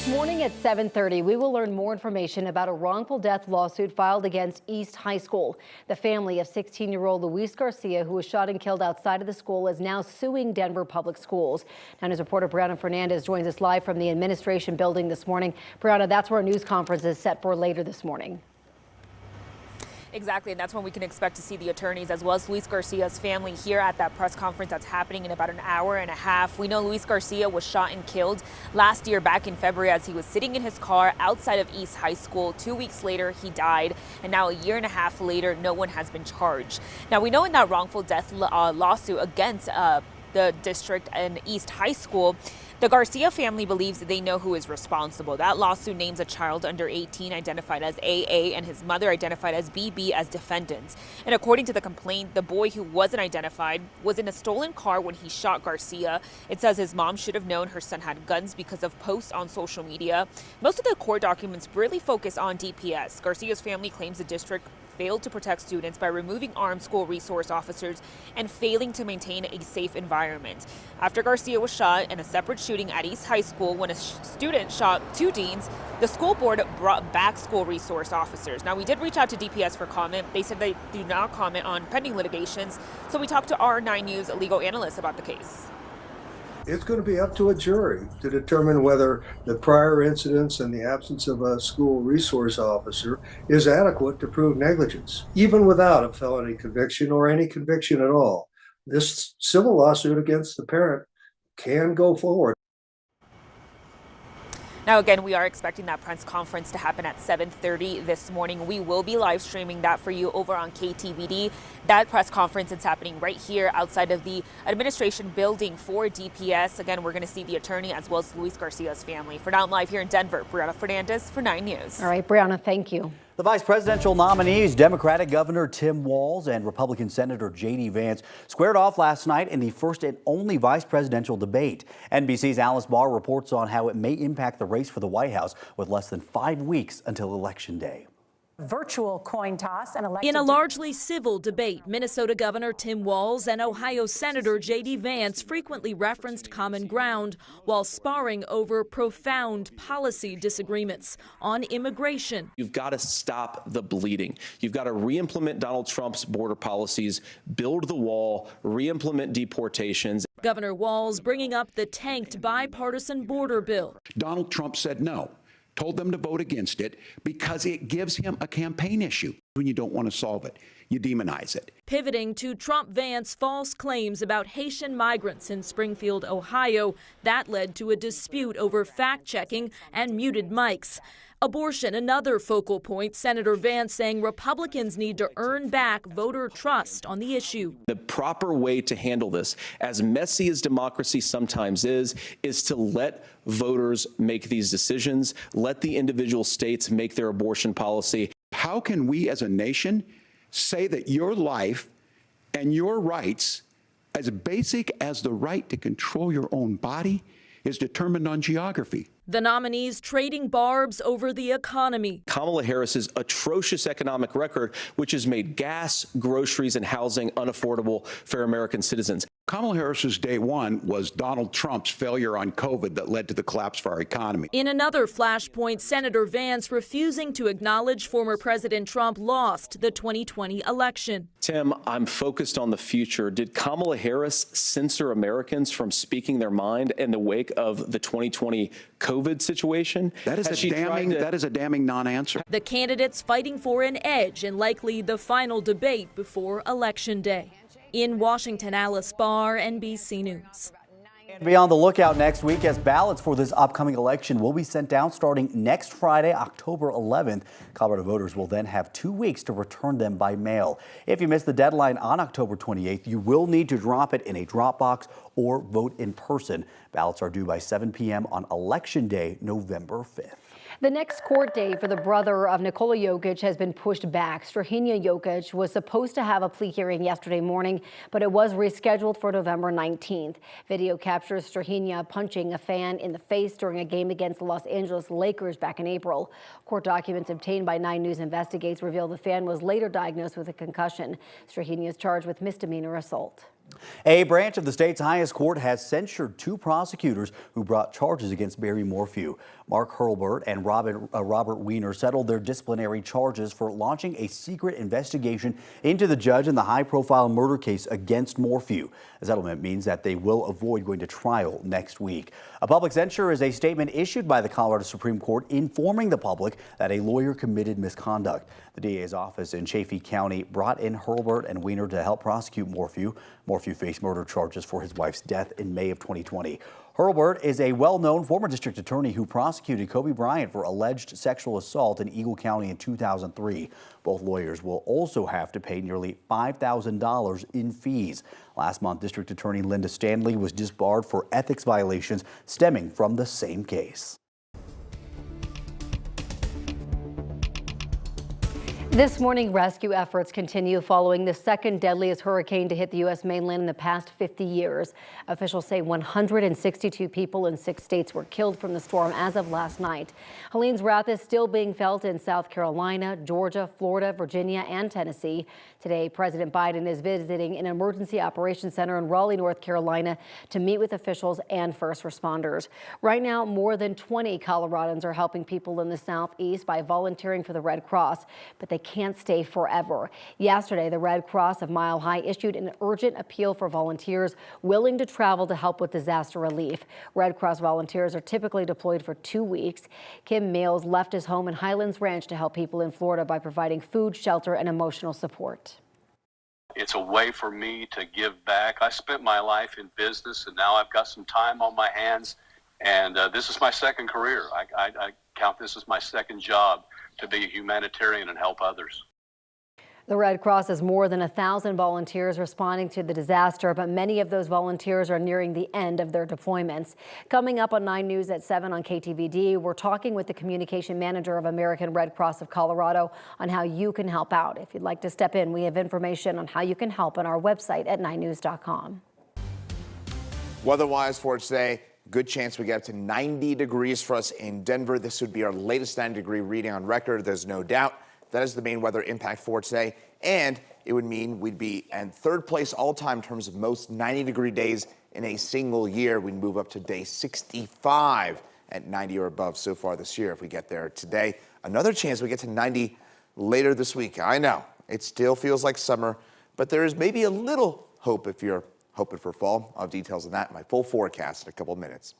This morning at 7:30, we will learn more information about a wrongful death lawsuit filed against East High School. The family of 16-year-old Luis Garcia, who was shot and killed outside of the school, is now suing Denver Public Schools. Now, news reporter Brianna Fernandez joins us live from the administration building this morning. Brianna, that's where our news conference is set for later this morning. Exactly, and that's when we can expect to see the attorneys as well as Luis Garcia's family here at that press conference that's happening in about an hour and a half. We know Luis Garcia was shot and killed last year back in February as he was sitting in his car outside of East High School. 2 weeks later, he died, and now a year and a half later, no one has been charged. Now, we know in that wrongful death lawsuit against the district and East High School, the Garcia family believes they know who is responsible. That lawsuit names a child under 18 identified as AA and his mother identified as BB as defendants. And according to the complaint, the boy who wasn't identified was in a stolen car when he shot Garcia. It says his mom should have known her son had guns because of posts on social media. Most of the court documents really focus on DPS. Garcia's family claims the district failed to protect students by removing armed school resource officers and failing to maintain a safe environment. After Garcia was shot in a separate shooting at East High School when a student shot two deans, the school board brought back school resource officers. Now, we did reach out to DPS for comment. They said they do not comment on pending litigations. So we talked to our 9 News legal analyst about the case. It's going to be up to a jury to determine whether the prior incidents and the absence of a school resource officer is adequate to prove negligence, even without a felony conviction or any conviction at all. This civil lawsuit against the parent can go forward. Now, again, we are expecting that press conference to happen at 7:30 this morning. We will be live streaming that for you over on KTVD. That press conference is happening right here outside of the administration building for DPS. Again, we're going to see the attorney as well as Luis Garcia's family. For now, I'm live here in Denver. Brianna Fernandez for 9 News. All right, Brianna, thank you. The vice presidential nominees, Democratic Governor Tim Walz and Republican Senator J.D. Vance, squared off last night in the first and only vice presidential debate. NBC's Alice Barr reports on how it may impact the race for the White House with less than 5 weeks until Election Day. Virtual coin toss and in a largely civil debate, Minnesota Governor Tim Walz and Ohio Senator J.D. Vance frequently referenced common ground while sparring over profound policy disagreements on immigration. You've got to stop the bleeding. You've got to re-implement Donald Trump's border policies, build the wall, re-implement deportations. Governor Walz bringing up the tanked bipartisan border bill. Donald Trump said no. Told them to vote against it because it gives him a campaign issue. When you don't want to solve it, you demonize it. Pivoting to Trump-Vance false claims about Haitian migrants in Springfield, Ohio, that led to a dispute over fact-checking and muted mics. Abortion, another focal point, Senator Vance saying Republicans need to earn back voter trust on the issue. The proper way to handle this, as messy as democracy sometimes is to let voters make these decisions, let the individual states make their abortion policy. How can we as a nation say that your life and your rights, as basic as the right to control your own body, is determined on geography? The nominees trading barbs over the economy. Kamala Harris's atrocious economic record, which has made gas, groceries, and housing unaffordable for American citizens. Kamala Harris's day one was Donald Trump's failure on COVID that led to the collapse of our economy. In another flashpoint, Senator Vance refusing to acknowledge former President Trump lost the 2020 election. Tim, I'm focused on the future. Did Kamala Harris censor Americans from speaking their mind in the wake of the 2020 COVID situation? That is a damning non-answer. The candidates fighting for an edge in likely the final debate before Election Day. In Washington, Alice Barr, NBC News. And be on the lookout next week as ballots for this upcoming election will be sent out starting next Friday, October 11th. Colorado voters will then have 2 weeks to return them by mail. If you miss the deadline on October 28th, you will need to drop it in a drop box or vote in person. Ballots are due by 7 p.m. on Election Day, November 5th. The next court date for the brother of Nikola Jokic has been pushed back. Strahinja Jokic was supposed to have a plea hearing yesterday morning, but it was rescheduled for November 19th. Video captures Strahinja punching a fan in the face during a game against the Los Angeles Lakers back in April. Court documents obtained by 9 News Investigates reveal the fan was later diagnosed with a concussion. Strahinja is charged with misdemeanor assault. A branch of the state's highest court has censured two prosecutors who brought charges against Barry Morphew. Mark Hurlburt and Robert Weiner settled their disciplinary charges for launching a secret investigation into the judge in the high-profile murder case against Morphew. The settlement means that they will avoid going to trial next week. A public censure is a statement issued by the Colorado Supreme Court informing the public that a lawyer committed misconduct. The DA's office in Chaffee County brought in Hurlburt and Weiner to help prosecute Morphew. Morphew faced murder charges for his wife's death in May of 2020. Hurlburt is a well-known former district attorney who prosecuted Kobe Bryant for alleged sexual assault in Eagle County in 2003. Both lawyers will also have to pay nearly $5,000 in fees. Last month, District Attorney Linda Stanley was disbarred for ethics violations stemming from the same case. This morning, rescue efforts continue following the second deadliest hurricane to hit the U.S. mainland in the past 50 years. Officials say 162 people in 6 states were killed from the storm as of last night. Helene's wrath is still being felt in South Carolina, Georgia, Florida, Virginia, and Tennessee. Today, President Biden is visiting an emergency operations center in Raleigh, North Carolina, to meet with officials and first responders. Right now, more than 20 Coloradans are helping people in the Southeast by volunteering for the Red Cross, but they can't stay forever. Yesterday, the Red Cross of Mile High issued an urgent appeal for volunteers willing to travel to help with disaster relief. Red Cross volunteers are typically deployed for 2 weeks. Kim Mills left his home in Highlands Ranch to help people in Florida by providing food, shelter, and emotional support. It's a way for me to give back. I spent my life in business, and now I've got some time on my hands, and this is my second career. I count this as my second job, to be a humanitarian and help others. The Red Cross has more than 1,000 volunteers responding to the disaster, but many of those volunteers are nearing the end of their deployments. Coming up on 9 News at 7 on KTVD, we're talking with the communication manager of American Red Cross of Colorado on how you can help out. If you'd like to step in, we have information on how you can help on our website at 9news.com. Weather-wise for today, good chance we get up to 90 degrees for us in Denver. This would be our latest 90-degree reading on record. There's no doubt. That is the main weather impact for today. And it would mean we'd be in third place all time in terms of most 90-degree days in a single year. We'd move up to day 65 at 90 or above so far this year if we get there today. Another chance we get to 90 later this week. I know it still feels like summer, but there is maybe a little hope if you're hoping for fall. I'll have details on that in my full forecast in a couple of minutes.